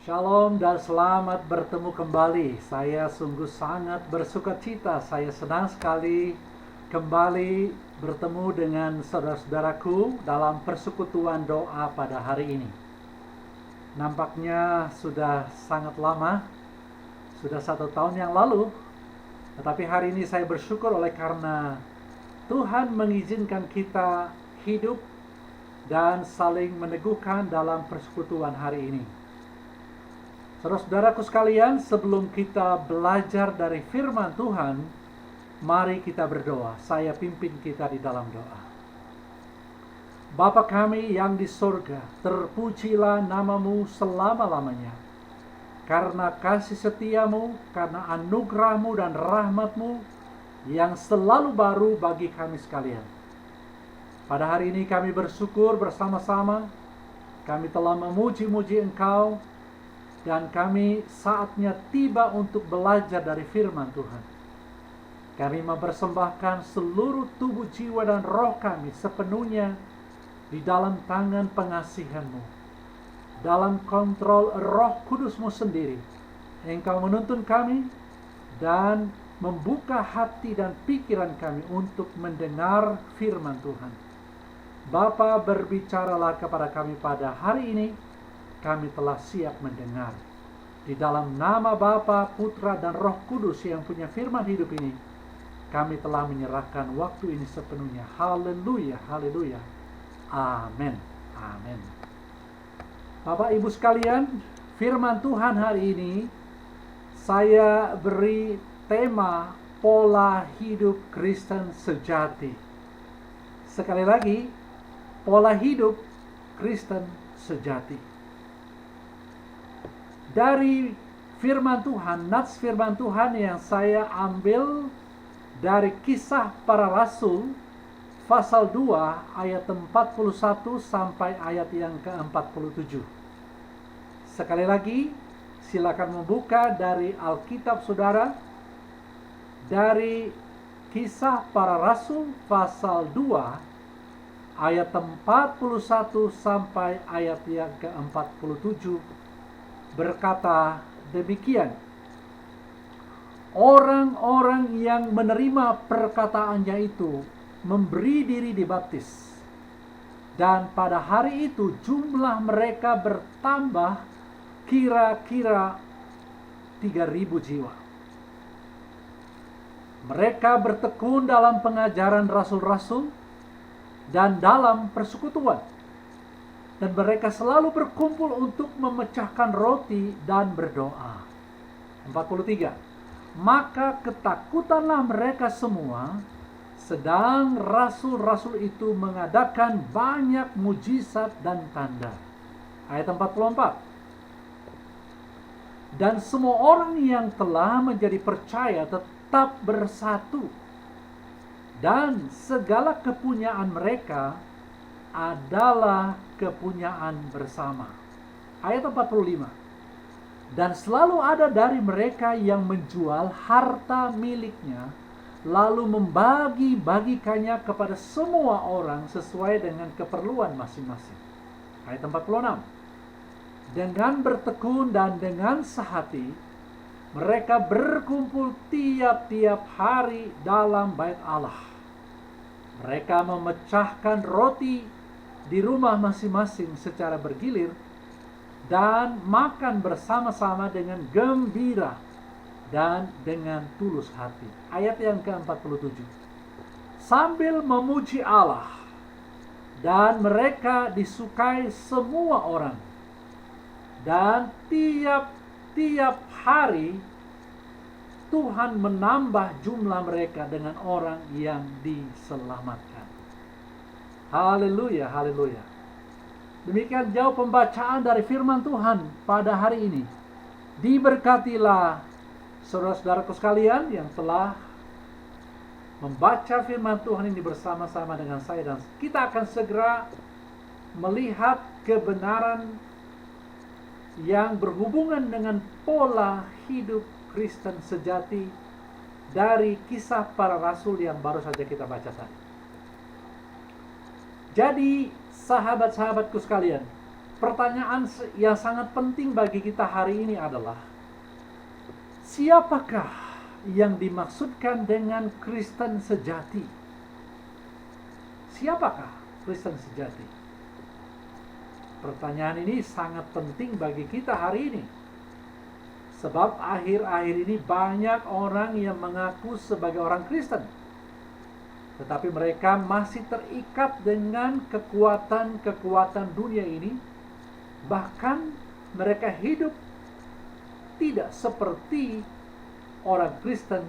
Shalom dan selamat bertemu kembali. Saya sungguh sangat bersukacita. Saya senang sekali kembali bertemu dengan saudara-saudaraku dalam persekutuan doa pada hari ini. Nampaknya sudah sangat lama, sudah 1 tahun yang lalu. Tetapi hari ini saya bersyukur oleh karena Tuhan mengizinkan kita hidup dan saling meneguhkan dalam persekutuan hari ini. Saudara-saudaraku sekalian, sebelum kita belajar dari firman Tuhan, mari kita berdoa. Saya pimpin kita di dalam doa. Bapa kami yang di sorga, terpujilah namamu selama-lamanya. Karena kasih setiamu, karena anugerahmu dan rahmatmu yang selalu baru bagi kami sekalian. Pada hari ini kami bersyukur bersama-sama. Kami telah memuji-muji Engkau. Dan kami saatnya tiba untuk belajar dari firman Tuhan. Kami mempersembahkan seluruh tubuh, jiwa, dan roh kami sepenuhnya di dalam tangan pengasihan-Mu. Dalam kontrol Roh Kudus-Mu sendiri. Engkau menuntun kami dan membuka hati dan pikiran kami untuk mendengar firman Tuhan. Bapa, berbicaralah kepada kami pada hari ini. Kami telah siap mendengar. Di dalam nama Bapa, Putra, dan Roh Kudus yang punya firman hidup ini, kami telah menyerahkan waktu ini sepenuhnya. Haleluya, haleluya. Amin, amin. Bapak Ibu sekalian, firman Tuhan hari ini saya beri tema pola hidup Kristen sejati. Sekali lagi, pola hidup Kristen sejati. Dari firman Tuhan, nats firman Tuhan yang saya ambil dari Kisah Para Rasul pasal 2 ayat 41 sampai ayat yang ke-47. Sekali lagi, silakan membuka dari Alkitab saudara, dari Kisah Para Rasul pasal 2 ayat 41 sampai ayat yang ke-47. Berkata demikian, orang-orang yang menerima perkataannya itu memberi diri dibaptis, dan pada hari itu jumlah mereka bertambah kira-kira 3.000 jiwa. Mereka bertekun dalam pengajaran rasul-rasul dan dalam persekutuan. Dan mereka selalu berkumpul untuk memecahkan roti dan berdoa. 43. Maka ketakutanlah mereka semua, sedang rasul-rasul itu mengadakan banyak mujizat dan tanda. Ayat 44. Dan semua orang yang telah menjadi percaya tetap bersatu. Dan segala kepunyaan mereka adalah kepunyaan bersama. Ayat 45. Dan selalu ada dari mereka yang menjual harta miliknya, lalu membagi-bagikannya kepada semua orang sesuai dengan keperluan masing-masing. Ayat 46. Dengan bertekun dan dengan sehati, mereka berkumpul tiap-tiap hari dalam bait Allah. Mereka memecahkan roti di rumah masing-masing secara bergilir dan makan bersama-sama dengan gembira dan dengan tulus hati. Ayat yang ke-47. Sambil memuji Allah, dan mereka disukai semua orang. Dan tiap-tiap hari Tuhan menambah jumlah mereka dengan orang yang diselamatkan. Haleluya, haleluya. Demikian jauh pembacaan dari firman Tuhan pada hari ini. Diberkatilah saudara-saudaraku sekalian yang telah membaca firman Tuhan ini bersama-sama dengan saya, dan kita akan segera melihat kebenaran yang berhubungan dengan pola hidup Kristen sejati dari Kisah Para Rasul yang baru saja kita baca tadi. Jadi, sahabat-sahabatku sekalian, pertanyaan yang sangat penting bagi kita hari ini adalah, siapakah yang dimaksudkan dengan Kristen sejati? Siapakah Kristen sejati? Pertanyaan ini sangat penting bagi kita hari ini. Sebab akhir-akhir ini banyak orang yang mengaku sebagai orang Kristen, tetapi mereka masih terikat dengan kekuatan-kekuatan dunia ini. Bahkan mereka hidup tidak seperti orang Kristen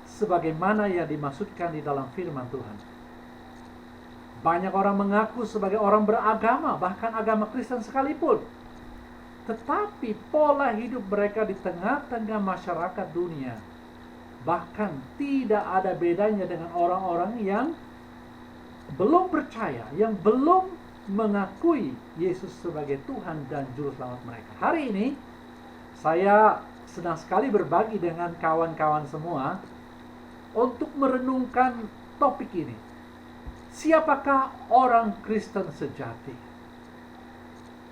sebagaimana yang dimaksudkan di dalam firman Tuhan. Banyak orang mengaku sebagai orang beragama, bahkan agama Kristen sekalipun, tetapi pola hidup mereka di tengah-tengah masyarakat dunia bahkan tidak ada bedanya dengan orang-orang yang belum percaya, yang belum mengakui Yesus sebagai Tuhan dan Juru Selamat mereka. Hari ini saya senang sekali berbagi dengan kawan-kawan semua untuk merenungkan topik ini. Siapakah orang Kristen sejati?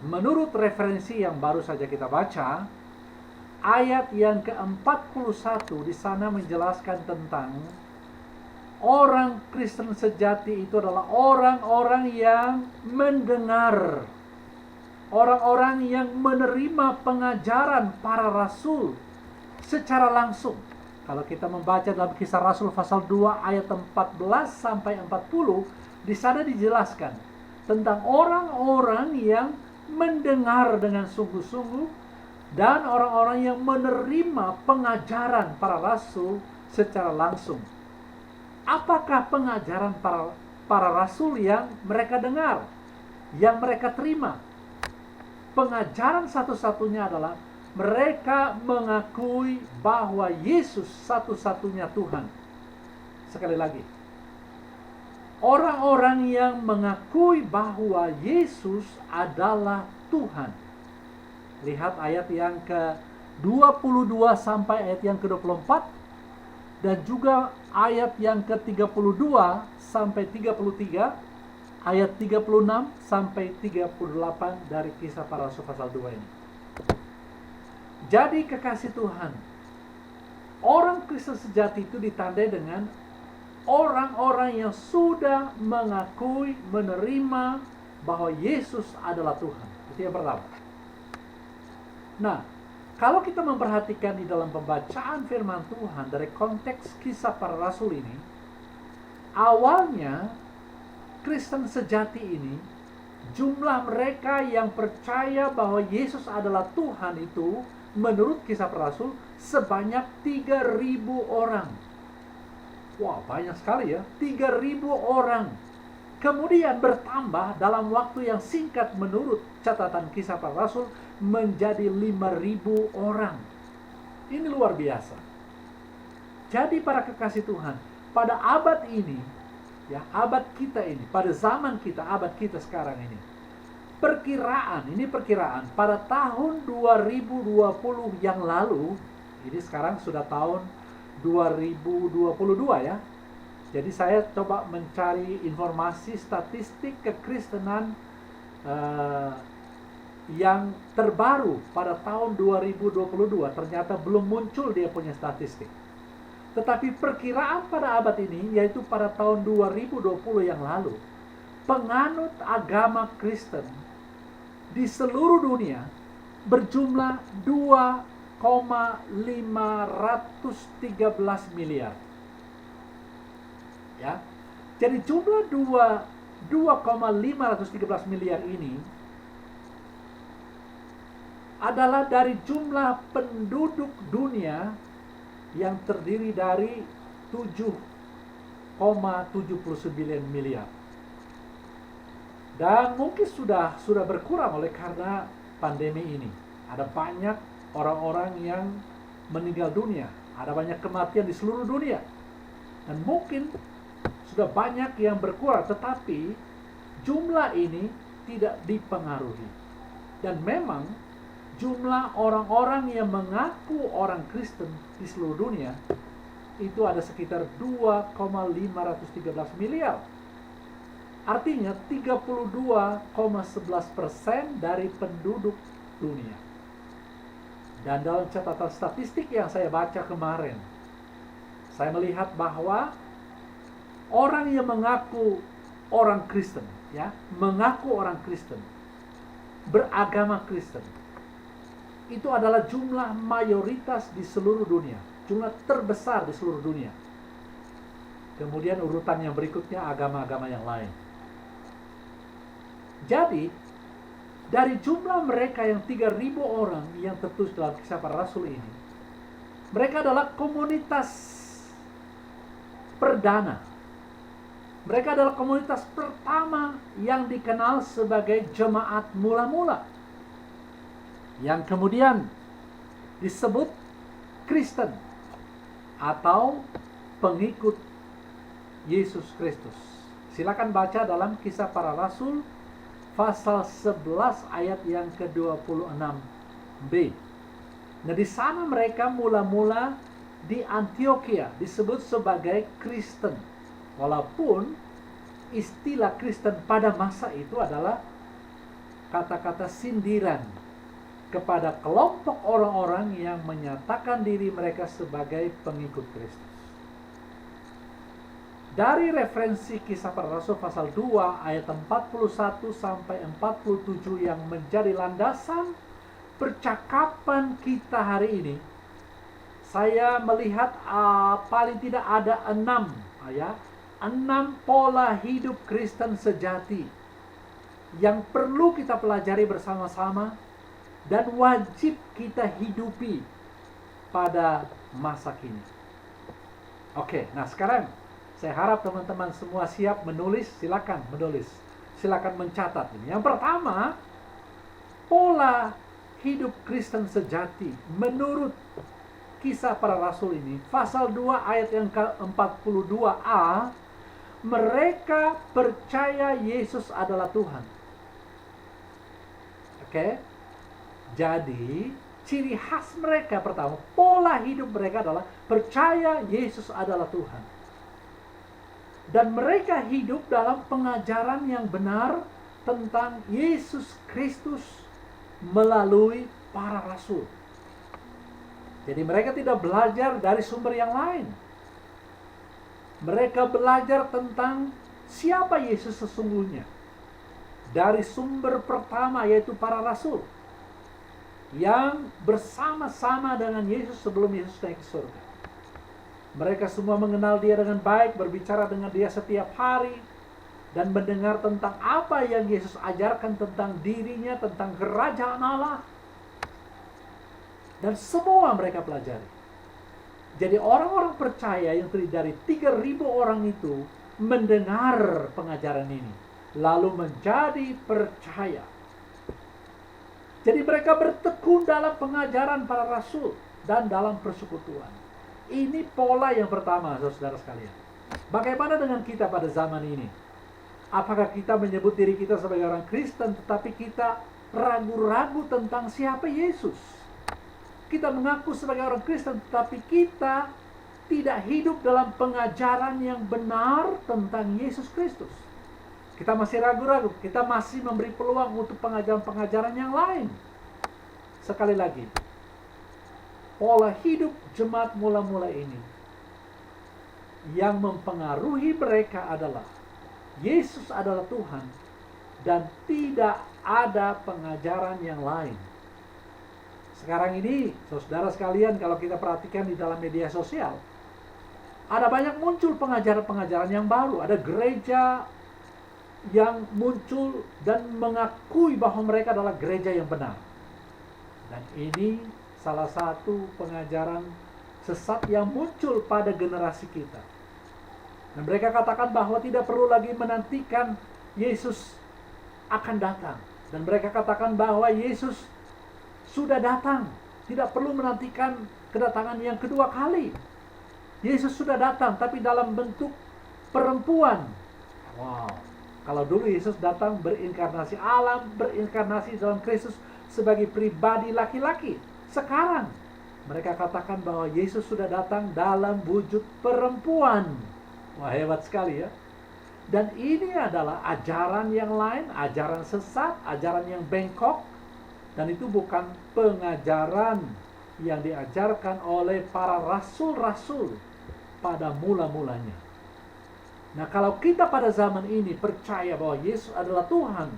Menurut referensi yang baru saja kita baca, ayat yang ke-41 di sana menjelaskan tentang orang Kristen sejati itu adalah orang-orang yang mendengar, orang-orang yang menerima pengajaran para rasul secara langsung. Kalau kita membaca dalam Kisah Rasul pasal 2 ayat 14 sampai 40, di sana dijelaskan tentang orang-orang yang mendengar dengan sungguh-sungguh dan orang-orang yang menerima pengajaran para rasul secara langsung. Apakah pengajaran para rasul yang mereka dengar, yang mereka terima? Pengajaran satu-satunya adalah mereka mengakui bahwa Yesus satu-satunya Tuhan. Sekali lagi, orang-orang yang mengakui bahwa Yesus adalah Tuhan. Lihat ayat yang ke-22 sampai ayat yang ke-24, dan juga ayat yang ke-32 sampai 33, ayat 36 sampai 38 dari Kisah Para Rasul pasal 2 ini. Jadi kekasih Tuhan, orang Kristen sejati itu ditandai dengan orang-orang yang sudah mengakui, menerima bahwa Yesus adalah Tuhan. Itu yang pertama. Nah, kalau kita memperhatikan di dalam pembacaan firman Tuhan dari konteks Kisah Para Rasul ini, awalnya Kristen sejati ini, jumlah mereka yang percaya bahwa Yesus adalah Tuhan itu, menurut Kisah Para Rasul, sebanyak 3.000 orang. Wah, banyak sekali ya, 3.000 orang. Kemudian bertambah dalam waktu yang singkat menurut catatan Kisah Para Rasul menjadi 5.000 orang. Ini luar biasa. Jadi para kekasih Tuhan, pada abad ini, ya abad kita ini, pada zaman kita, abad kita sekarang ini, perkiraan pada tahun 2020 yang lalu, ini sekarang sudah tahun 2022 ya. Jadi saya coba mencari informasi statistik kekristenan yang terbaru pada tahun 2022. Ternyata belum muncul dia punya statistik. Tetapi perkiraan pada abad ini, yaitu pada tahun 2020 yang lalu, penganut agama Kristen di seluruh dunia berjumlah 2,513 miliar. Ya. Jadi jumlah 2,513 miliar ini adalah dari jumlah penduduk dunia yang terdiri dari 7,79 miliar. Dan mungkin sudah berkurang oleh karena pandemi ini. Ada banyak orang-orang yang meninggal dunia, ada banyak kematian di seluruh dunia. Dan mungkin sudah banyak yang berkurang, tetapi jumlah ini tidak dipengaruhi. Dan memang jumlah orang-orang yang mengaku orang Kristen di seluruh dunia itu ada sekitar 2,513 miliar. Artinya 32,11% dari penduduk dunia. Dan dalam catatan statistik yang saya baca kemarin, saya melihat bahwa orang yang mengaku orang Kristen, ya, mengaku orang Kristen, beragama Kristen, itu adalah jumlah mayoritas di seluruh dunia, jumlah terbesar di seluruh dunia. Kemudian urutan yang berikutnya agama-agama yang lain. Jadi, dari jumlah mereka yang 3.000 orang yang tertulis dalam Kisah Para Rasul ini, mereka adalah komunitas perdana. Mereka adalah komunitas pertama yang dikenal sebagai jemaat mula-mula, yang kemudian disebut Kristen atau pengikut Yesus Kristus. Silakan baca dalam Kisah Para Rasul pasal 11 ayat yang ke-26b. Nah, di sana mereka mula-mula di Antioquia disebut sebagai Kristen. Walaupun istilah Kristen pada masa itu adalah kata-kata sindiran kepada kelompok orang-orang yang menyatakan diri mereka sebagai pengikut Kristus. Dari referensi Kisah Para Rasul pasal 2 ayat 41 sampai 47 yang menjadi landasan percakapan kita hari ini, saya melihat paling tidak ada 6 pola hidup Kristen sejati yang perlu kita pelajari bersama-sama dan wajib kita hidupi pada masa kini. Oke, nah sekarang saya harap teman-teman semua siap menulis. Silakan menulis, silakan mencatat ini. Yang pertama, pola hidup Kristen sejati menurut Kisah Para Rasul ini, pasal 2 ayat yang ke-42a, mereka percaya Yesus adalah Tuhan. Oke? Jadi, ciri khas mereka pertama, pola hidup mereka adalah percaya Yesus adalah Tuhan. Dan mereka hidup dalam pengajaran yang benar tentang Yesus Kristus melalui para rasul. Jadi mereka tidak belajar dari sumber yang lain. Mereka belajar tentang siapa Yesus sesungguhnya dari sumber pertama, yaitu para rasul yang bersama-sama dengan Yesus sebelum Yesus naik ke surga. Mereka semua mengenal dia dengan baik, berbicara dengan dia setiap hari, dan mendengar tentang apa yang Yesus ajarkan tentang dirinya, tentang kerajaan Allah. Dan semua mereka pelajari. Jadi orang-orang percaya yang terdiri dari 3.000 orang itu mendengar pengajaran ini, lalu menjadi percaya. Jadi mereka bertekun dalam pengajaran para rasul dan dalam persekutuan. Ini pola yang pertama, saudara sekalian. Bagaimana dengan kita pada zaman ini? Apakah kita menyebut diri kita sebagai orang Kristen, tetapi kita ragu-ragu tentang siapa Yesus? Kita mengaku sebagai orang Kristen, tetapi kita tidak hidup dalam pengajaran yang benar tentang Yesus Kristus. Kita masih ragu-ragu, kita masih memberi peluang untuk pengajaran-pengajaran yang lain. Sekali lagi, pola hidup jemaat mula-mula ini yang mempengaruhi mereka adalah Yesus adalah Tuhan dan tidak ada pengajaran yang lain. Sekarang ini, saudara sekalian, kalau kita perhatikan di dalam media sosial, ada banyak muncul pengajaran-pengajaran yang baru. Ada gereja yang muncul dan mengakui bahwa mereka adalah gereja yang benar. Dan ini salah satu pengajaran sesat yang muncul pada generasi kita. Dan mereka katakan bahwa tidak perlu lagi menantikan Yesus akan datang. Dan mereka katakan bahwa Yesus sudah datang, tidak perlu menantikan kedatangan yang kedua kali. Yesus sudah datang, tapi dalam bentuk perempuan. Wow, kalau dulu Yesus datang berinkarnasi, Allah berinkarnasi dalam Kristus sebagai pribadi laki-laki. Sekarang mereka katakan bahwa Yesus sudah datang dalam wujud perempuan. Wah, hebat sekali ya. Dan ini adalah ajaran yang lain, ajaran sesat, ajaran yang bengkok. Dan itu bukan pengajaran yang diajarkan oleh para rasul-rasul pada mula-mulanya. Nah, kalau kita pada zaman ini percaya bahwa Yesus adalah Tuhan,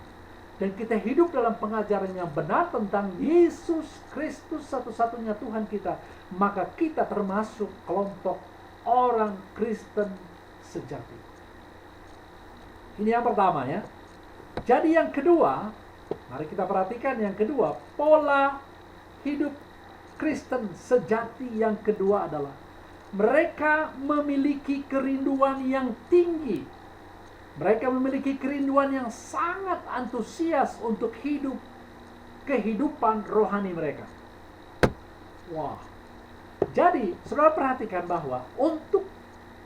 dan kita hidup dalam pengajaran yang benar tentang Yesus Kristus satu-satunya Tuhan kita, maka kita termasuk kelompok orang Kristen sejati. Ini yang pertama ya. Jadi yang kedua, mari kita perhatikan yang kedua, pola hidup Kristen sejati yang kedua adalah mereka memiliki kerinduan yang tinggi. Mereka memiliki kerinduan yang sangat antusias untuk hidup kehidupan rohani mereka. Wah. Jadi, saudara perhatikan bahwa untuk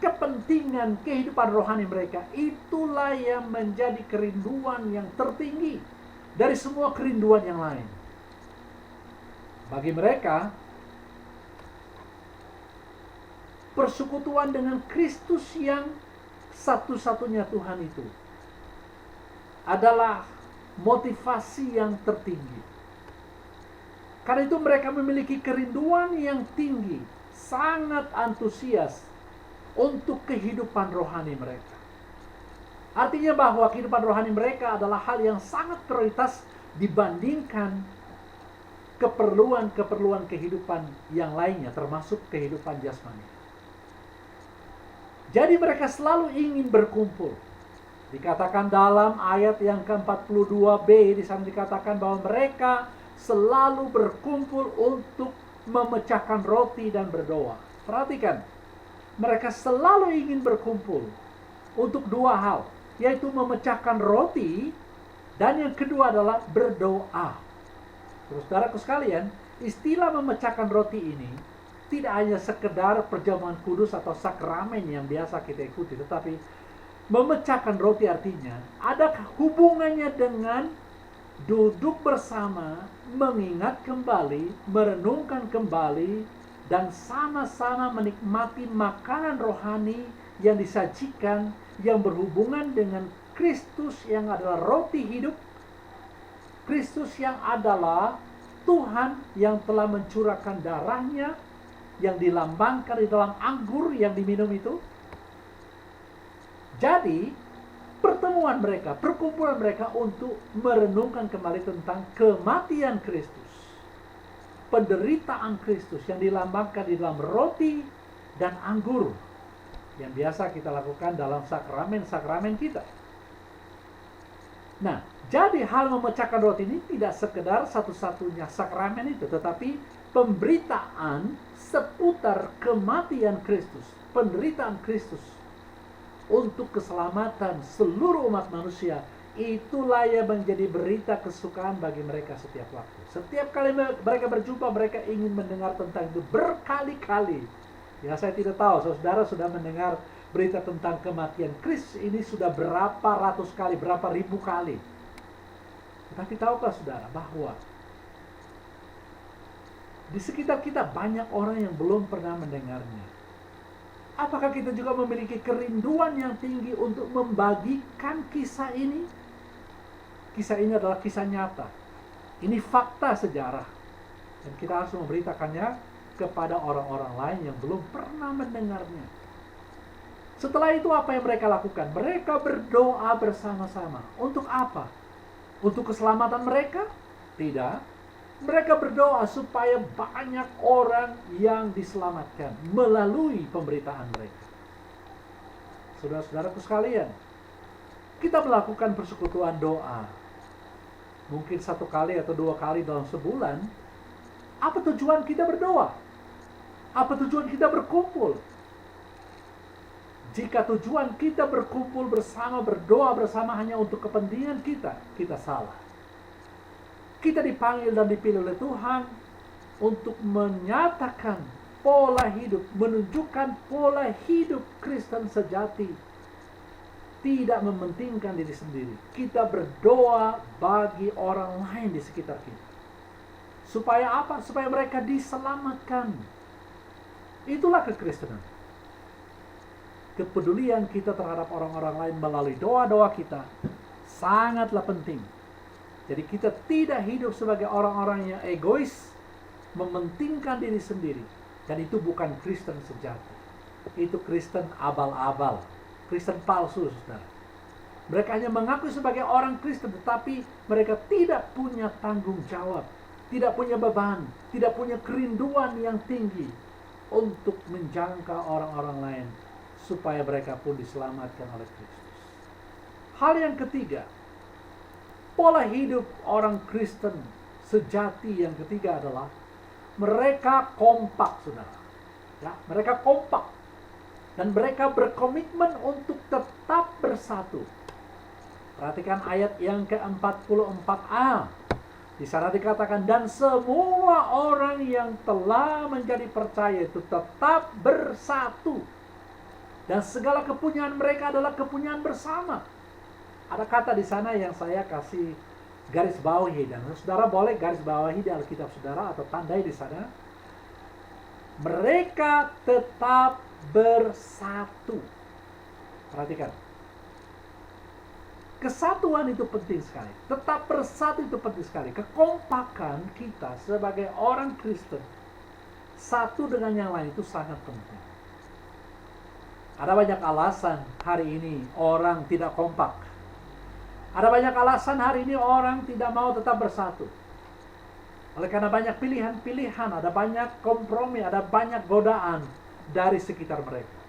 kepentingan kehidupan rohani mereka, itulah yang menjadi kerinduan yang tertinggi dari semua kerinduan yang lain. Bagi mereka, persekutuan dengan Kristus yang satu-satunya Tuhan itu adalah motivasi yang tertinggi. Karena itu mereka memiliki kerinduan yang tinggi, sangat antusias untuk kehidupan rohani mereka. Artinya bahwa kehidupan rohani mereka adalah hal yang sangat prioritas dibandingkan keperluan-keperluan kehidupan yang lainnya, termasuk kehidupan jasmani. Jadi mereka selalu ingin berkumpul. Dikatakan dalam ayat yang ke-42b, di sana dikatakan bahwa mereka selalu berkumpul untuk memecahkan roti dan berdoa. Perhatikan, mereka selalu ingin berkumpul untuk dua hal, yaitu memecahkan roti, dan yang kedua adalah berdoa. Saudaraku sekalian, istilah memecahkan roti ini tidak hanya sekedar perjamuan kudus atau sakramen yang biasa kita ikuti, tetapi memecahkan roti artinya ada hubungannya dengan duduk bersama, mengingat kembali, merenungkan kembali, dan sama-sama menikmati makanan rohani yang disajikan, yang berhubungan dengan Kristus yang adalah roti hidup, Kristus yang adalah Tuhan yang telah mencurahkan darahnya, yang dilambangkan di dalam anggur yang diminum itu. Jadi, pertemuan mereka, perkumpulan mereka untuk merenungkan kembali tentang kematian Kristus, penderitaan Kristus yang dilambangkan di dalam roti dan anggur, yang biasa kita lakukan dalam sakramen-sakramen kita. Nah, jadi hal memecahkan roti ini tidak sekedar satu-satunya sakramen itu, tetapi pemberitaan seputar kematian Kristus, penderitaan Kristus untuk keselamatan seluruh umat manusia. Itulah yang menjadi berita kesukaan bagi mereka setiap waktu. Setiap kali mereka berjumpa, mereka ingin mendengar tentang itu berkali-kali. Ya, saya tidak tahu, saudara sudah mendengar berita tentang kematian Kristus ini sudah berapa ratus kali, berapa ribu kali. Tetapi tahukah saudara bahwa di sekitar kita banyak orang yang belum pernah mendengarnya. Apakah kita juga memiliki kerinduan yang tinggi untuk membagikan kisah ini? Kisah ini adalah kisah nyata. Ini fakta sejarah. Dan kita harus memberitakannya kepada orang-orang lain yang belum pernah mendengarnya. Setelah itu apa yang mereka lakukan? Mereka berdoa bersama-sama. Untuk apa? Untuk keselamatan mereka? Tidak. Mereka berdoa supaya banyak orang yang diselamatkan melalui pemberitaan mereka. Saudara-saudaraku sekalian, kita melakukan persekutuan doa. Mungkin 1 kali atau 2 kali dalam sebulan. Apa tujuan kita berdoa? Apa tujuan kita berkumpul? Jika tujuan kita berkumpul bersama, berdoa bersama hanya untuk kepentingan kita, kita salah. Kita dipanggil dan dipilih oleh Tuhan untuk menyatakan pola hidup, menunjukkan pola hidup Kristen sejati. Tidak mementingkan diri sendiri. Kita berdoa bagi orang lain di sekitar kita. Supaya apa? Supaya mereka diselamatkan. Itulah kekristenan. Kepedulian kita terhadap orang-orang lain melalui doa-doa kita sangatlah penting. Jadi kita tidak hidup sebagai orang-orang yang egois, mementingkan diri sendiri. Dan itu bukan Kristen sejati. Itu Kristen abal-abal. Kristen palsu, saudara. Mereka hanya mengaku sebagai orang Kristen, tetapi mereka tidak punya tanggung jawab. Tidak punya beban. Tidak punya kerinduan yang tinggi untuk menjangkau orang-orang lain. Supaya mereka pun diselamatkan oleh Kristus. Hal yang ketiga, pola hidup orang Kristen sejati yang ketiga adalah mereka kompak, saudara. Ya, mereka kompak dan mereka berkomitmen untuk tetap bersatu. Perhatikan ayat yang ke-44a. Di sana dikatakan, dan semua orang yang telah menjadi percaya itu tetap bersatu. Dan segala kepunyaan mereka adalah kepunyaan bersama. Ada kata di sana yang saya kasih garis bawahi, dan saudara boleh garis bawahi di Alkitab saudara atau tandai di sana. Mereka tetap bersatu. Perhatikan. Kesatuan itu penting sekali. Tetap bersatu itu penting sekali. Kekompakan kita sebagai orang Kristen satu dengan yang lain itu sangat penting. Ada banyak alasan hari ini orang tidak kompak. Ada banyak alasan hari ini orang tidak mau tetap bersatu. Oleh karena banyak pilihan-pilihan, ada banyak kompromi, ada banyak godaan dari sekitar mereka.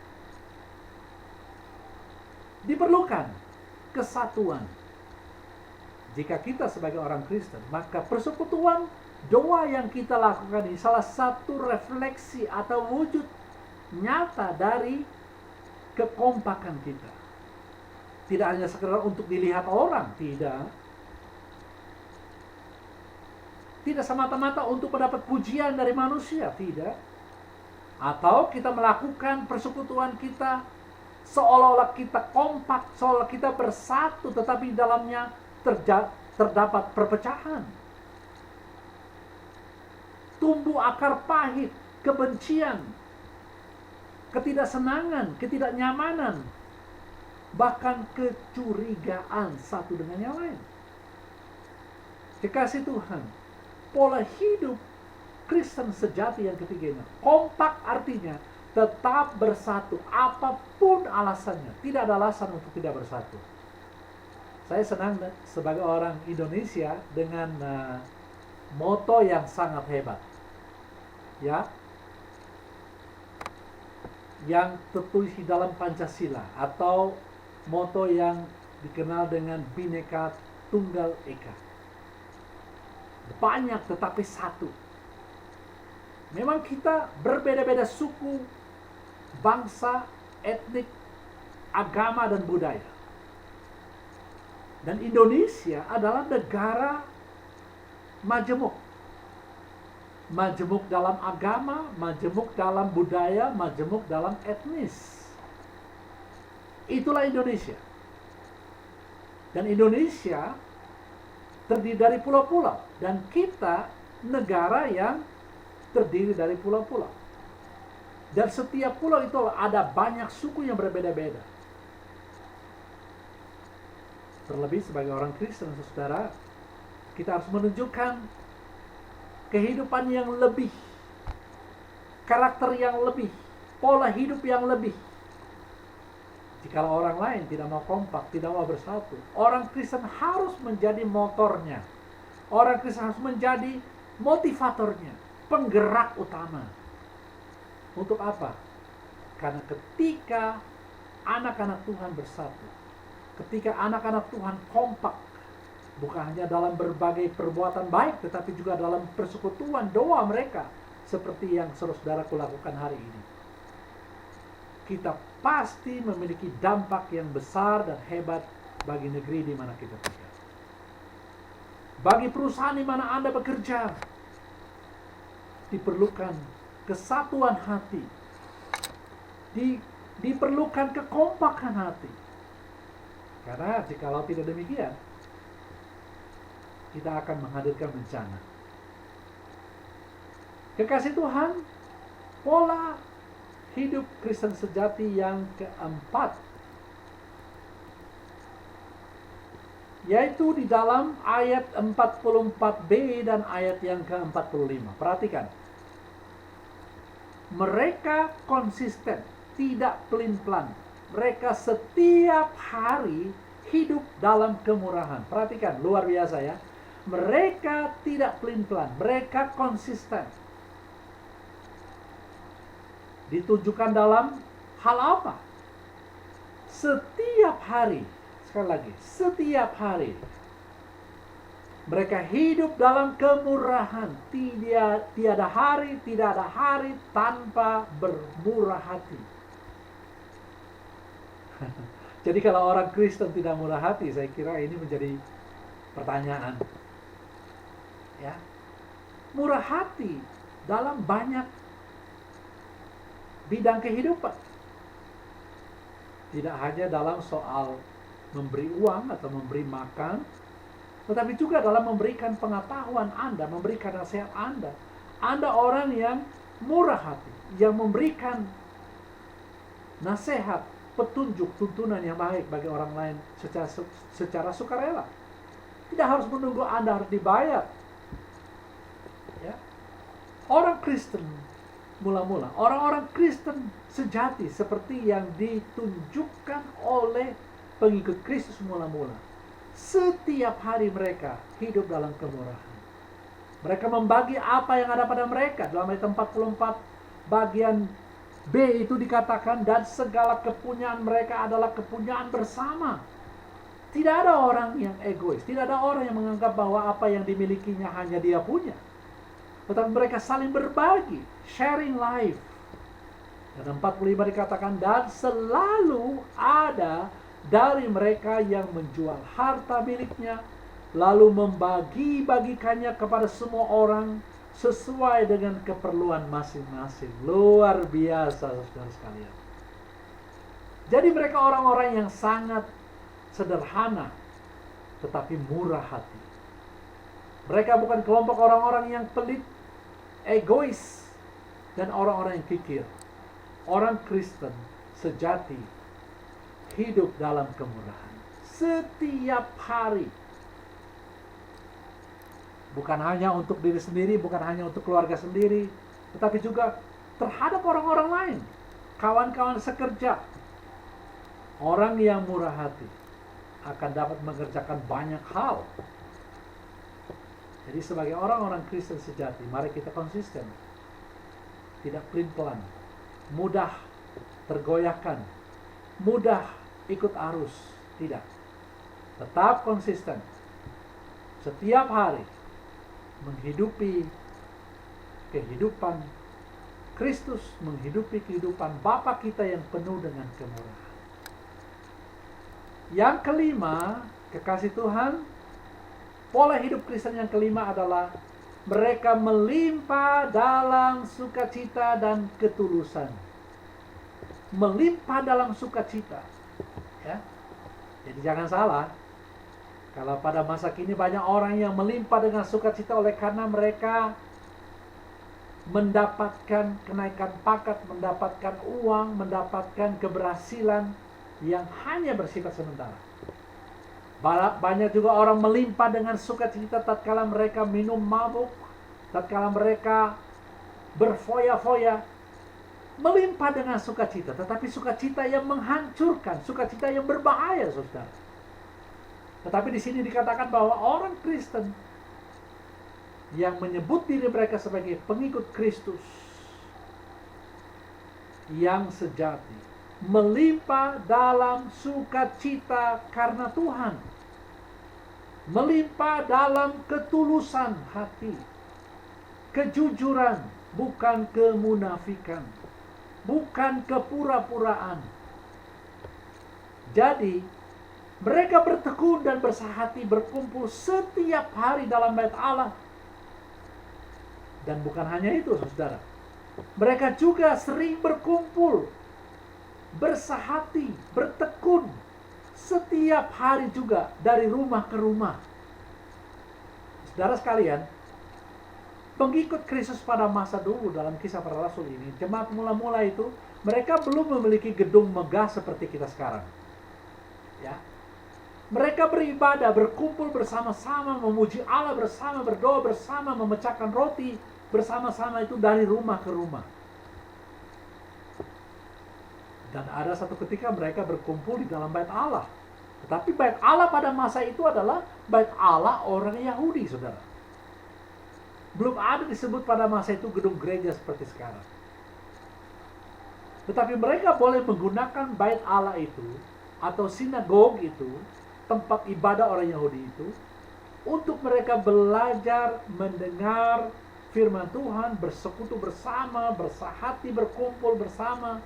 Diperlukan kesatuan. Jika kita sebagai orang Kristen, maka persekutuan doa yang kita lakukan ini salah satu refleksi atau wujud nyata dari kekompakan kita. Tidak hanya sekedar untuk dilihat orang, tidak. Tidak semata-mata untuk mendapat pujian dari manusia, tidak. Atau kita melakukan persekutuan kita seolah-olah kita kompak, seolah kita bersatu, tetapi di dalamnya terdapat perpecahan. Tumbuh akar pahit, kebencian, ketidaksenangan, ketidaknyamanan, bahkan kecurigaan satu dengan yang lain. Kekasih Tuhan, pola hidup Kristen sejati yang ketiga ini, kompak artinya tetap bersatu apapun alasannya. Tidak ada alasan untuk tidak bersatu. Saya senang sebagai orang Indonesia dengan moto yang sangat hebat, ya, yang tertulis di dalam Pancasila, atau moto yang dikenal dengan Bhinneka Tunggal Ika. Banyak tetapi satu. Memang kita berbeda-beda suku, bangsa, etnik, agama, dan budaya. Dan Indonesia adalah negara majemuk. Majemuk dalam agama, majemuk dalam budaya, majemuk dalam etnis. Itulah Indonesia. Dan Indonesia terdiri dari pulau-pulau. Dan kita negara yang terdiri dari pulau-pulau. Dan setiap pulau itu ada banyak suku yang berbeda-beda. Terlebih sebagai orang Kristen, saudara, kita harus menunjukkan kehidupan yang lebih, karakter yang lebih, pola hidup yang lebih. Jikalau orang lain tidak mau kompak, tidak mau bersatu, orang Kristen harus menjadi motornya. Orang Kristen harus menjadi motivatornya, penggerak utama. Untuk apa? Karena ketika anak-anak Tuhan bersatu, ketika anak-anak Tuhan kompak, bukan hanya dalam berbagai perbuatan baik, tetapi juga dalam persekutuan doa mereka, seperti yang saudaraku lakukan hari ini, kita pasti memiliki dampak yang besar dan hebat bagi negeri di mana kita tinggal. Bagi perusahaan di mana Anda bekerja, diperlukan kesatuan hati, diperlukan kekompakan hati. Karena jikalau tidak demikian, kita akan menghadirkan bencana. Kekasih Tuhan, pola hidup Kristen sejati yang keempat, yaitu di dalam ayat 44b dan ayat yang ke-45. Perhatikan. Mereka konsisten, tidak pelin-pelan. Mereka setiap hari hidup dalam kemurahan. Perhatikan, luar biasa ya. Mereka tidak pelin-pelan, mereka konsisten. Ditunjukkan dalam hal apa? Setiap hari, sekali lagi, setiap hari mereka hidup dalam kemurahan. Tiada hari, tidak ada hari tanpa bermurah hati. Jadi kalau orang Kristen tidak murah hati, saya kira ini menjadi pertanyaan. Ya, murah hati dalam banyak bidang kehidupan. Tidak hanya dalam soal memberi uang atau memberi makan, tetapi juga dalam memberikan pengetahuan Anda, memberikan nasihat Anda. Anda orang yang murah hati, yang memberikan nasihat, petunjuk, tuntunan yang baik bagi orang lain secara sukarela. Tidak harus menunggu Anda harus dibayar. Ya. Orang Kristen mula-mula, orang-orang Kristen sejati seperti yang ditunjukkan oleh pengikut Kristus mula-mula, setiap hari mereka hidup dalam kemurahan. Mereka membagi apa yang ada pada mereka. Dalam ayat 44 bagian B itu dikatakan, dan segala kepunyaan mereka adalah kepunyaan bersama. Tidak ada orang yang egois, tidak ada orang yang menganggap bahwa apa yang dimilikinya hanya dia punya. Tetapi mereka saling berbagi, sharing life. Dan 45 dikatakan, dan selalu ada dari mereka yang menjual harta miliknya, lalu membagi-bagikannya kepada semua orang sesuai dengan keperluan masing-masing. Luar biasa, saudara sekalian. Jadi mereka orang-orang yang sangat sederhana, tetapi murah hati. Mereka bukan kelompok orang-orang yang pelit, egois, dan orang-orang yang kikir. Orang Kristen sejati hidup dalam kemurahan setiap hari. Bukan hanya untuk diri sendiri, bukan hanya untuk keluarga sendiri, tetapi juga terhadap orang-orang lain, kawan-kawan sekerja. Orang yang murah hati akan dapat mengerjakan banyak hal. Jadi sebagai orang-orang Kristen sejati, mari kita konsisten. Tidak pelin-pelan, mudah tergoyahkan, mudah ikut arus. Tidak. Tetap konsisten. Setiap hari menghidupi kehidupan Kristus, menghidupi kehidupan Bapa kita yang penuh dengan kemurahan. Yang kelima, kekasih Tuhan, pola hidup Kristen yang kelima adalah mereka melimpah dalam sukacita dan ketulusan. Melimpah dalam sukacita. Ya. Jadi jangan salah. Kalau pada masa kini banyak orang yang melimpah dengan sukacita oleh karena mereka mendapatkan kenaikan pangkat, mendapatkan uang, mendapatkan keberhasilan yang hanya bersifat sementara. Banyak juga orang melimpah dengan sukacita tatkala mereka minum mabuk, tatkala mereka berfoya-foya, melimpah dengan sukacita, tetapi sukacita yang menghancurkan, sukacita yang berbahaya, saudara. Tetapi di sini dikatakan bahwa orang Kristen yang menyebut diri mereka sebagai pengikut Kristus yang sejati, melimpah dalam sukacita karena Tuhan, melimpah dalam ketulusan hati, kejujuran, bukan kemunafikan, bukan kepura-puraan. Jadi mereka bertekun dan bersahati berkumpul setiap hari dalam bait Allah. Dan bukan hanya itu, saudara, mereka juga sering berkumpul, bersahati, bertekun setiap hari juga dari rumah ke rumah. Saudara sekalian, pengikut Kristus pada masa dulu dalam Kisah Para Rasul ini, jemaat mula-mula itu, mereka belum memiliki gedung megah seperti kita sekarang. Ya, mereka beribadah, berkumpul bersama-sama, memuji Allah bersama, berdoa bersama, memecahkan roti bersama-sama itu dari rumah ke rumah. Dan ada satu ketika mereka berkumpul di dalam bait Allah. Tetapi bait Allah pada masa itu adalah bait Allah orang Yahudi, saudara. Belum ada disebut pada masa itu gedung gereja seperti sekarang. Tetapi mereka boleh menggunakan bait Allah itu, atau sinagog itu, tempat ibadah orang Yahudi itu, untuk mereka belajar, mendengar firman Tuhan, bersekutu bersama, bersahati, berkumpul bersama.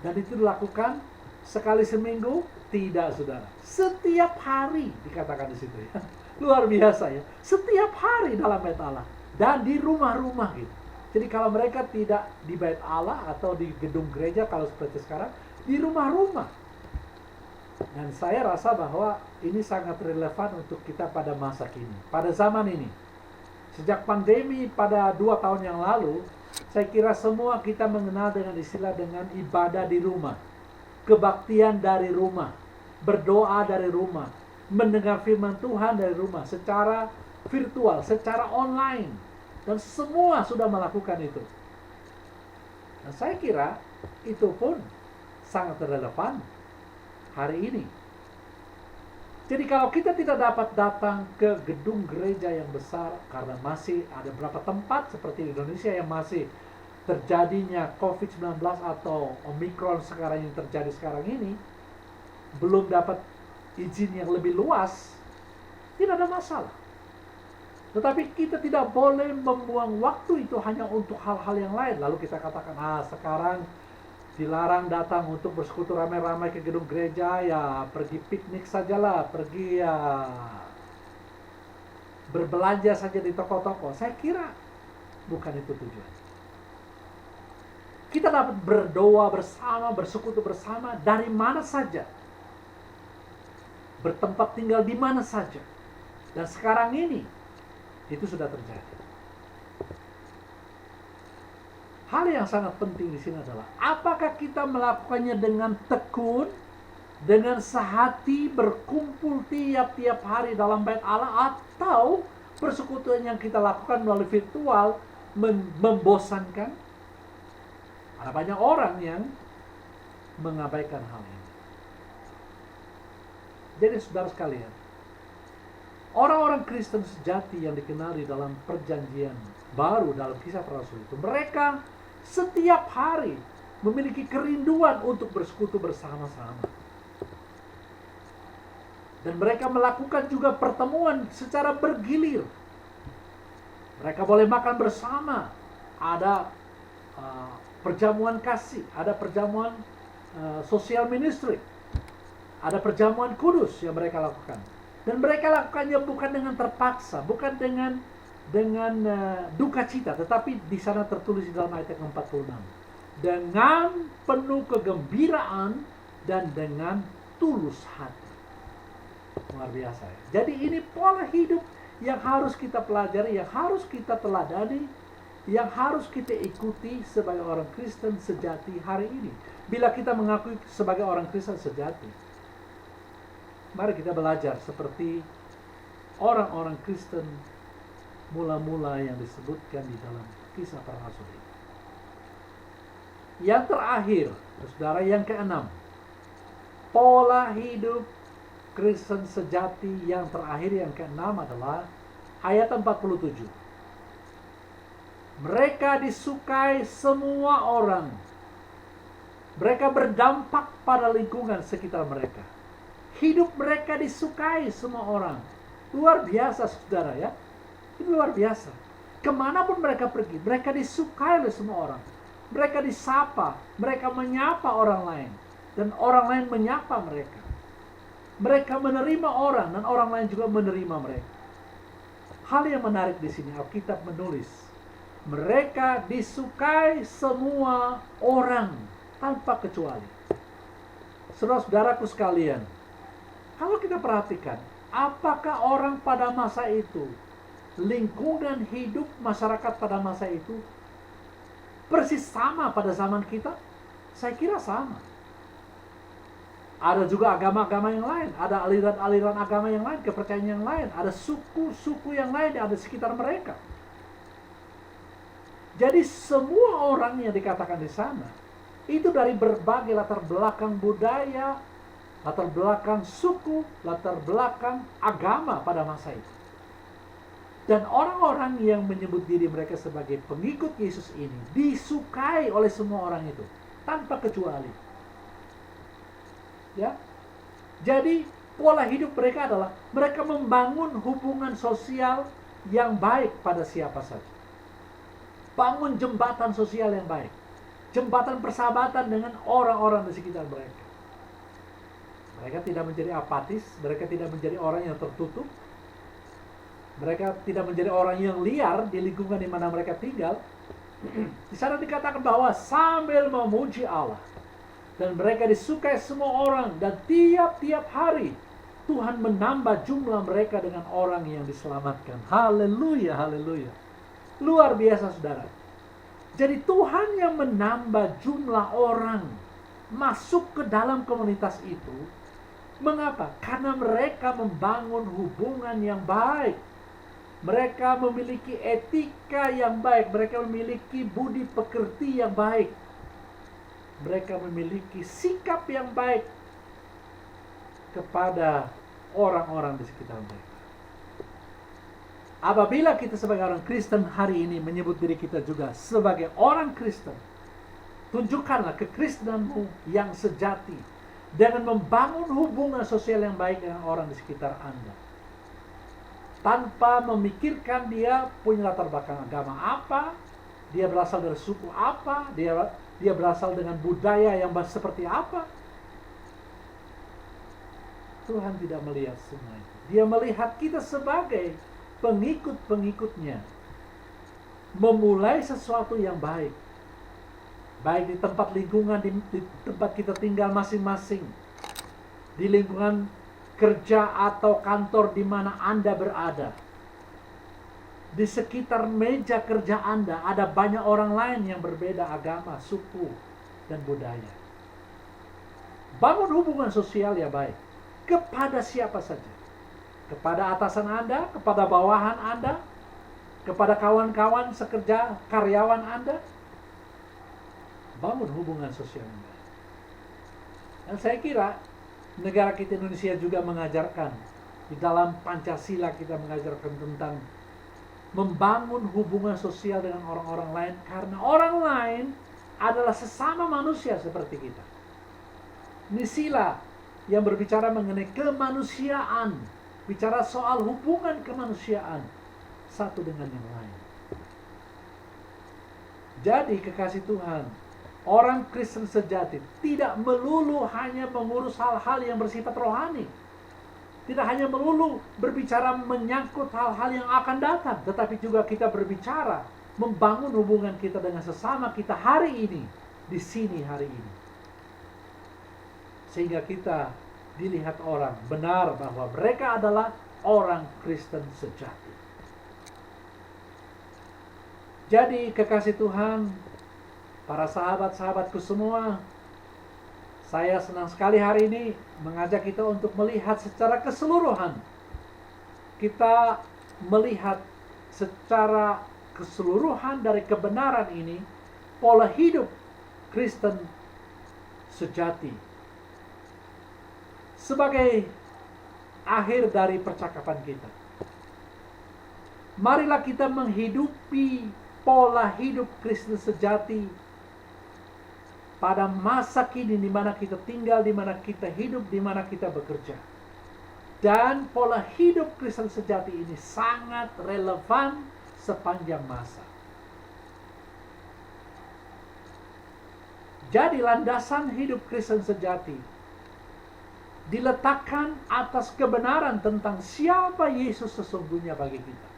Dan itu dilakukan sekali seminggu? Tidak, saudara. Setiap hari dikatakan di situ ya. Luar biasa ya. Setiap hari dalam bait Allah. Dan di rumah-rumah gitu. Jadi kalau mereka tidak di bait Allah atau di gedung gereja kalau seperti sekarang, di rumah-rumah. Dan saya rasa bahwa ini sangat relevan untuk kita pada masa kini, pada zaman ini. Sejak pandemi pada 2 tahun yang lalu, saya kira semua kita mengenal dengan istilah dengan ibadah di rumah, kebaktian dari rumah, berdoa dari rumah, mendengar firman Tuhan dari rumah, secara virtual, secara online. Dan semua sudah melakukan itu. Dan saya kira itu pun sangat relevan hari ini. Jadi kalau kita tidak dapat datang ke gedung gereja yang besar, karena masih ada beberapa tempat seperti di Indonesia yang masih terjadinya COVID-19 atau Omicron sekarang yang terjadi sekarang ini, belum dapat izin yang lebih luas, tidak ada masalah. Tetapi kita tidak boleh membuang waktu itu hanya untuk hal-hal yang lain. Lalu kita katakan, sekarang dilarang datang untuk bersekutu ramai-ramai ke gedung gereja, ya pergi piknik sajalah, pergi ya berbelanja saja di toko-toko. Saya kira bukan itu tujuan. Kita dapat berdoa bersama, bersekutu bersama dari mana saja, bertempat tinggal di mana saja. Dan sekarang ini itu sudah terjadi. Hal yang sangat penting di sini adalah apakah kita melakukannya dengan tekun, dengan sehati, berkumpul tiap-tiap hari dalam bait Allah, atau persekutuan yang kita lakukan melalui virtual membosankan? Ada banyak orang yang mengabaikan hal ini. Jadi saudara sekalian, orang-orang Kristen sejati yang dikenal di dalam perjanjian baru dalam Kisah Para Rasul itu, mereka setiap hari memiliki kerinduan untuk bersekutu bersama-sama. Dan mereka melakukan juga pertemuan secara bergilir. Mereka boleh makan bersama. Ada perjamuan kasih, ada perjamuan social ministry, ada perjamuan kudus yang mereka lakukan. Dan mereka lakukannya bukan dengan terpaksa, bukan dengan duka cita, tetapi di sana tertulis di dalam ayat 46, dengan penuh kegembiraan dan dengan tulus hati. Luar biasa ya. Jadi ini pola hidup yang harus kita pelajari, yang harus kita teladani, yang harus kita ikuti sebagai orang Kristen sejati hari ini. Bila kita mengakui sebagai orang Kristen sejati, mari kita belajar seperti orang-orang Kristen mula-mula yang disebutkan di dalam Kisah Para Rasul ini. Yang terakhir, saudara, yang keenam, pola hidup Kristen sejati yang terakhir, yang keenam adalah ayat 47. Mereka disukai semua orang. Mereka berdampak pada lingkungan sekitar mereka. Hidup mereka disukai semua orang. Luar biasa, saudara, ya. Itu luar biasa. Kemanapun mereka pergi, mereka disukai oleh semua orang. Mereka disapa, mereka menyapa orang lain, dan orang lain menyapa mereka. Mereka menerima orang, dan orang lain juga menerima mereka. Hal yang menarik di sini, Alkitab menulis, mereka disukai semua orang tanpa kecuali. Saudara-saudaraku sekalian, kalau kita perhatikan, apakah orang pada masa itu, lingkungan hidup masyarakat pada masa itu persis sama pada zaman kita? Saya kira sama. Ada juga agama-agama yang lain, ada aliran-aliran agama yang lain, kepercayaan yang lain, ada suku-suku yang lain yang ada di sekitar mereka. Jadi semua orang yang dikatakan di sana itu dari berbagai latar belakang budaya, latar belakang suku, latar belakang agama pada masa itu. Dan orang-orang yang menyebut diri mereka sebagai pengikut Yesus ini disukai oleh semua orang itu tanpa kecuali. Ya. Jadi pola hidup mereka adalah mereka membangun hubungan sosial yang baik pada siapa saja. Bangun jembatan sosial yang baik. Jembatan persahabatan dengan orang-orang di sekitar mereka. Mereka tidak menjadi apatis, mereka tidak menjadi orang yang tertutup. Mereka tidak menjadi orang yang liar di lingkungan di mana mereka tinggal. Di sana dikatakan bahwa sambil memuji Allah. Dan mereka disukai semua orang. Dan tiap-tiap hari Tuhan menambah jumlah mereka dengan orang yang diselamatkan. Haleluya, haleluya. Luar biasa, saudara. Jadi Tuhan yang menambah jumlah orang masuk ke dalam komunitas itu. Mengapa? Karena mereka membangun hubungan yang baik. Mereka memiliki etika yang baik. Mereka memiliki budi pekerti yang baik. Mereka memiliki sikap yang baik kepada orang-orang di sekitar mereka. Apabila kita sebagai orang Kristen hari ini menyebut diri kita juga sebagai orang Kristen, tunjukkanlah kekristenanmu yang sejati dengan membangun hubungan sosial yang baik dengan orang di sekitar Anda. Tanpa memikirkan dia punya latar belakang agama apa, dia berasal dari suku apa, dia berasal dengan budaya yang seperti apa. Tuhan tidak melihat semua itu. Dia melihat kita sebagai pengikut-pengikutnya. Memulai sesuatu yang baik. Baik di tempat lingkungan, di tempat kita tinggal masing-masing. Di lingkungan kerja atau kantor di mana Anda berada. Di sekitar meja kerja Anda ada banyak orang lain yang berbeda agama, suku, dan budaya. Bangun hubungan sosial yang baik kepada siapa saja. Kepada atasan Anda, kepada bawahan Anda, kepada kawan-kawan sekerja, karyawan Anda. Bangun hubungan sosial yang baik. Dan saya kira negara kita Indonesia juga mengajarkan, di dalam Pancasila kita mengajarkan tentang membangun hubungan sosial dengan orang-orang lain, karena orang lain adalah sesama manusia seperti kita. Ini sila yang berbicara mengenai kemanusiaan, bicara soal hubungan kemanusiaan satu dengan yang lain. Jadi kekasih Tuhan, orang Kristen sejati tidak melulu hanya mengurus hal-hal yang bersifat rohani. Tidak hanya melulu berbicara menyangkut hal-hal yang akan datang, tetapi juga kita berbicara membangun hubungan kita dengan sesama kita hari ini, di sini hari ini. Sehingga kita dilihat orang benar bahwa mereka adalah orang Kristen sejati. Jadi kekasih Tuhan, para sahabat-sahabatku semua, saya senang sekali hari ini mengajak kita untuk melihat secara keseluruhan. Kita melihat secara keseluruhan dari kebenaran ini, pola hidup Kristen sejati. Sebagai akhir dari percakapan kita, marilah kita menghidupi pola hidup Kristen sejati pada masa kini, di mana kita tinggal, di mana kita hidup, di mana kita bekerja. Dan pola hidup Kristen sejati ini sangat relevan sepanjang masa. Jadi landasan hidup Kristen sejati diletakkan atas kebenaran tentang siapa Yesus sesungguhnya bagi kita.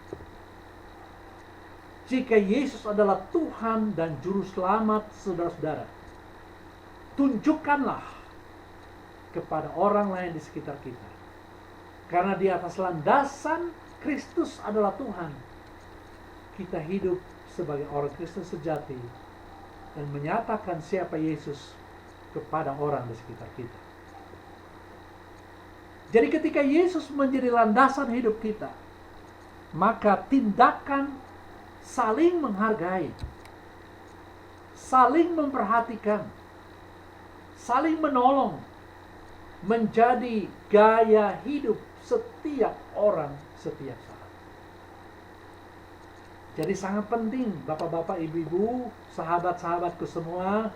Jika Yesus adalah Tuhan dan Juru Selamat, saudara-saudara, tunjukkanlah kepada orang lain di sekitar kita. Karena di atas landasan Kristus adalah Tuhan, kita hidup sebagai orang Kristen sejati dan menyatakan siapa Yesus kepada orang di sekitar kita. Jadi ketika Yesus menjadi landasan hidup kita, maka tindakan saling menghargai, saling memperhatikan, saling menolong menjadi gaya hidup setiap orang setiap saat. Jadi sangat penting bapak-bapak, ibu-ibu, sahabat-sahabatku semua,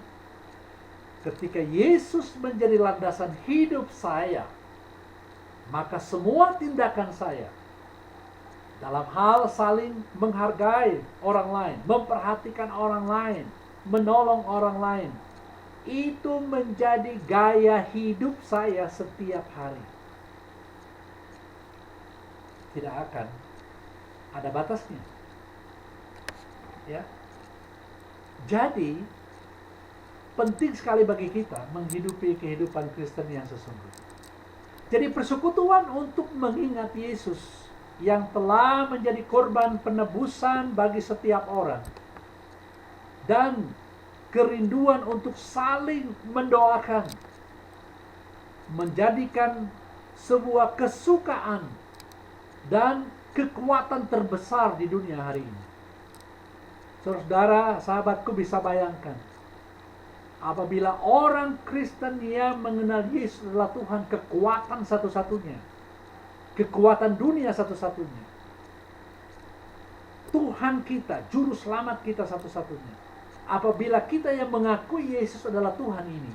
ketika Yesus menjadi landasan hidup saya, maka semua tindakan saya dalam hal saling menghargai orang lain, memperhatikan orang lain, menolong orang lain, itu menjadi gaya hidup saya setiap hari. Tidak akan ada batasnya. Ya. Jadi penting sekali bagi kita menghidupi kehidupan Kristen yang sesungguhnya. Jadi persekutuan untuk mengingat Yesus yang telah menjadi korban penebusan bagi setiap orang, dan kerinduan untuk saling mendoakan menjadikan sebuah kesukaan dan kekuatan terbesar di dunia hari ini. Saudara, sahabatku, bisa bayangkan apabila orang Kristen yang mengenal Yesus adalah Tuhan, kekuatan satu-satunya, kekuatan dunia satu-satunya, Tuhan kita, Juru Selamat kita satu-satunya. Apabila kita yang mengakui Yesus adalah Tuhan ini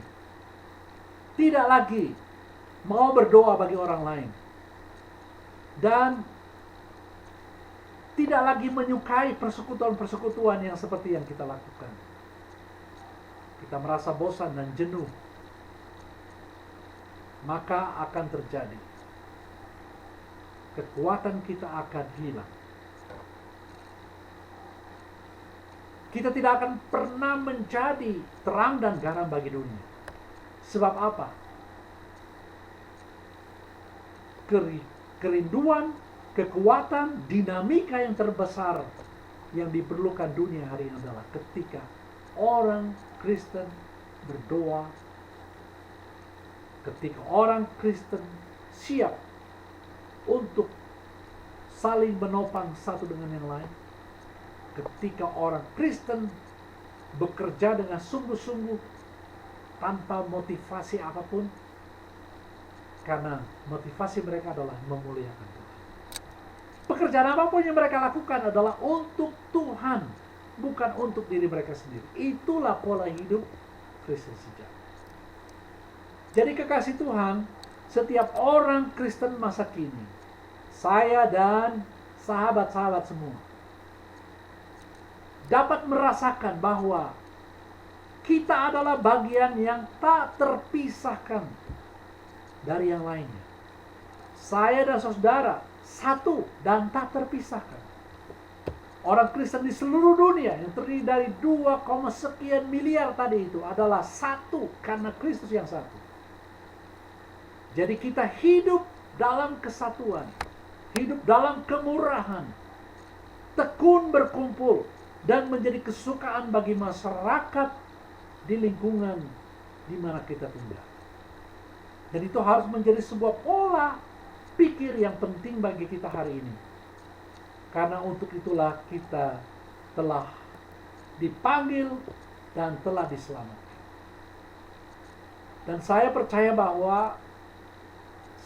tidak lagi mau berdoa bagi orang lain, dan tidak lagi menyukai persekutuan-persekutuan yang seperti yang kita lakukan, kita merasa bosan dan jenuh, maka akan terjadi kekuatan kita akan hilang. Kita tidak akan pernah menjadi terang dan garam bagi dunia. Sebab apa? Kerinduan, kekuatan, dinamika yang terbesar yang diperlukan dunia hari ini adalah ketika orang Kristen berdoa, ketika orang Kristen siap untuk saling menopang satu dengan yang lain, ketika orang Kristen bekerja dengan sungguh-sungguh tanpa motivasi apapun, karena motivasi mereka adalah memuliakan Tuhan. Pekerjaan apapun yang mereka lakukan adalah untuk Tuhan, bukan untuk diri mereka sendiri. Itulah pola hidup Kristen sejati. Jadi kekasih Tuhan, setiap orang Kristen masa kini, saya dan sahabat-sahabat semua, dapat merasakan bahwa kita adalah bagian yang tak terpisahkan dari yang lainnya. Saya dan saudara satu dan tak terpisahkan. Orang Kristen di seluruh dunia yang terdiri dari 2, sekian miliar tadi itu adalah satu karena Kristus yang satu. Jadi kita hidup dalam kesatuan, hidup dalam kemurahan, tekun berkumpul, dan menjadi kesukaan bagi masyarakat di lingkungan di mana kita tinggal. Dan itu harus menjadi sebuah pola pikir yang penting bagi kita hari ini. Karena untuk itulah kita telah dipanggil dan telah diselamatkan. Dan saya percaya bahwa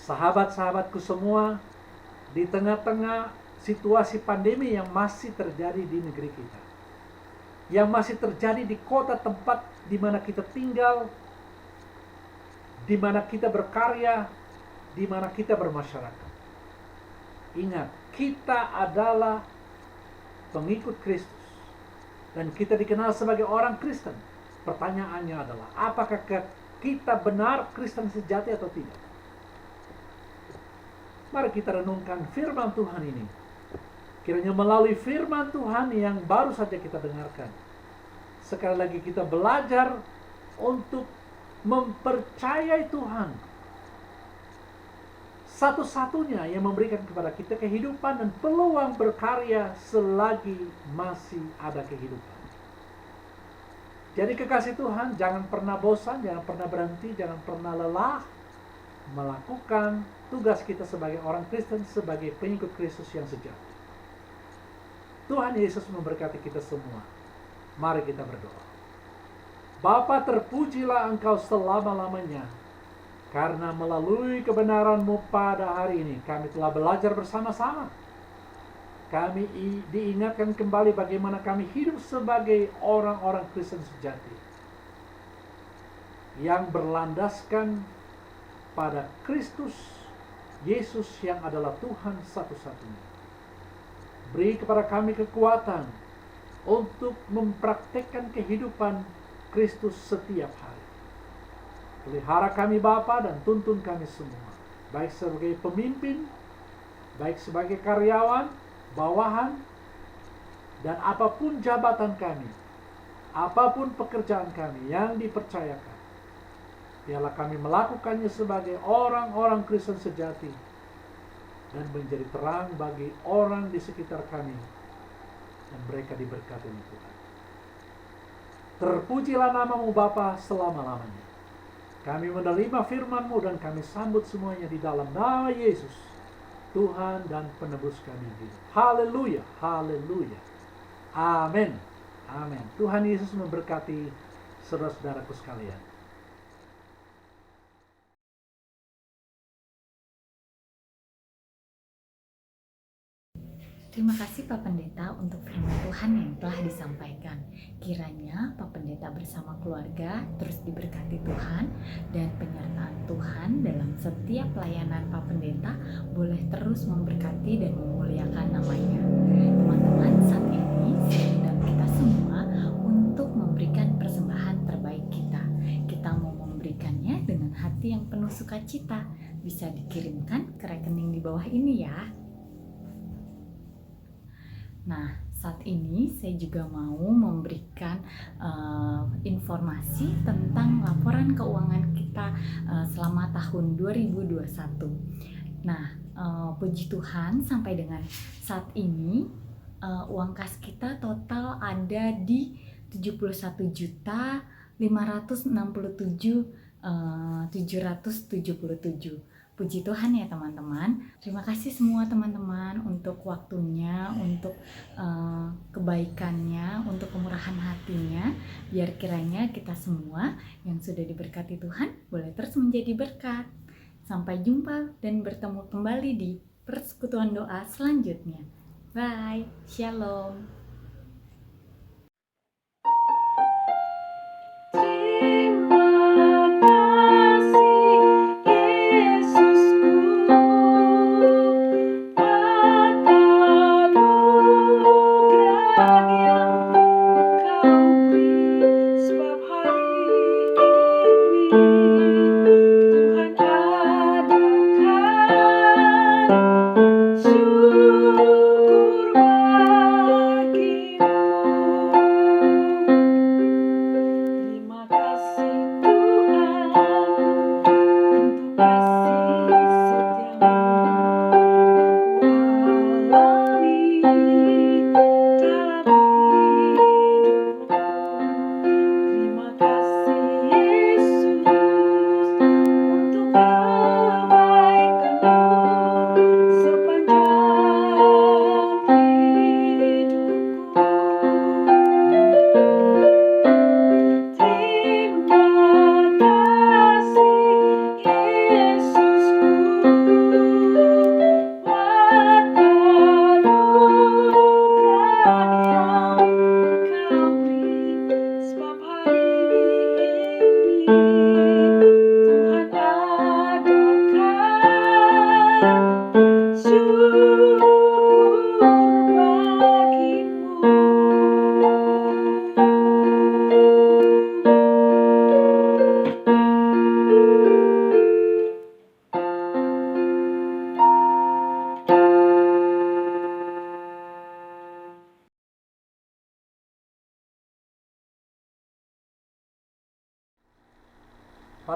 sahabat-sahabatku semua, di tengah-tengah situasi pandemi yang masih terjadi di negeri kita, yang masih terjadi di kota tempat di mana kita tinggal, di mana kita berkarya, di mana kita bermasyarakat. Ingat, kita adalah pengikut Kristus dan kita dikenal sebagai orang Kristen. Pertanyaannya adalah, apakah kita benar Kristen sejati atau tidak? Mari kita renungkan firman Tuhan ini. Kiranya melalui firman Tuhan yang baru saja kita dengarkan, sekali lagi kita belajar untuk mempercayai Tuhan, satu-satunya yang memberikan kepada kita kehidupan dan peluang berkarya selagi masih ada kehidupan. Jadi kekasih Tuhan, jangan pernah bosan, jangan pernah berhenti, jangan pernah lelah melakukan tugas kita sebagai orang Kristen, sebagai pengikut Kristus yang sejati. Tuhan Yesus memberkati kita semua. Mari kita berdoa. Bapa, terpujilah Engkau selama-lamanya, karena melalui kebenaran-Mu pada hari ini kami telah belajar bersama-sama. Kami diingatkan kembali bagaimana kami hidup sebagai orang-orang Kristen sejati yang berlandaskan pada Kristus Yesus yang adalah Tuhan satu-satunya. Beri kepada kami kekuatan untuk mempraktekkan kehidupan Kristus setiap hari. Pelihara kami Bapa dan tuntun kami semua, baik sebagai pemimpin, baik sebagai karyawan, bawahan, dan apapun jabatan kami, apapun pekerjaan kami yang dipercayakan. Biarlah kami melakukannya sebagai orang-orang Kristen sejati dan menjadi terang bagi orang di sekitar kami, dan mereka diberkati oleh Tuhan. Terpujilah nama-Mu Bapa selama-lamanya. Kami menerima firman-Mu dan kami sambut semuanya di dalam nama Yesus, Tuhan dan penebus kami. Haleluya, haleluya. Amin, amin. Tuhan Yesus memberkati saudara-saudaraku sekalian. Terima kasih Pak Pendeta untuk firman Tuhan yang telah disampaikan. Kiranya Pak Pendeta bersama keluarga terus diberkati Tuhan, dan penyertaan Tuhan dalam setiap pelayanan Pak Pendeta boleh terus memberkati dan memuliakan namanya. Teman-teman, saat ini saya undang kita semua untuk memberikan persembahan terbaik kita. Kita mau memberikannya dengan hati yang penuh sukacita. Bisa dikirimkan ke rekening di bawah ini ya. Nah, saat ini saya juga mau memberikan informasi tentang laporan keuangan kita selama tahun 2021. Nah, puji Tuhan sampai dengan saat ini uang kas kita total ada di 71.567.777. Puji Tuhan ya teman-teman. Terima kasih semua teman-teman untuk waktunya, untuk kebaikannya, untuk kemurahan hatinya. Biar kiranya kita semua yang sudah diberkati Tuhan boleh terus menjadi berkat. Sampai jumpa dan bertemu kembali di persekutuan doa selanjutnya. Bye, shalom.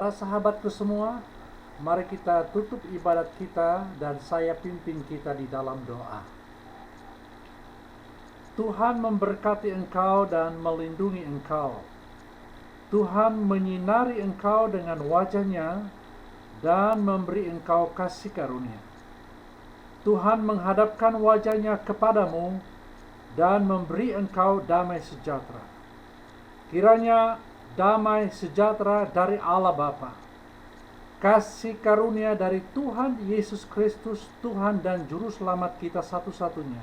Para sahabatku semua, mari kita tutup ibadat kita dan saya pimpin kita di dalam doa. Tuhan memberkati engkau dan melindungi engkau. Tuhan menyinari engkau dengan wajah-Nya dan memberi engkau kasih karunia. Tuhan menghadapkan wajah-Nya kepadamu dan memberi engkau damai sejahtera. Kiranya damai sejahtera dari Allah Bapa, kasih karunia dari Tuhan Yesus Kristus, Tuhan dan Juru Selamat kita satu-satunya,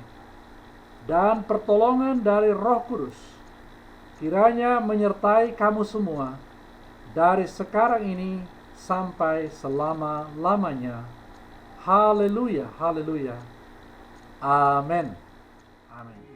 dan pertolongan dari Roh Kudus, kiranya menyertai kamu semua dari sekarang ini sampai selama-lamanya. Haleluya, haleluya. Amin. Amin.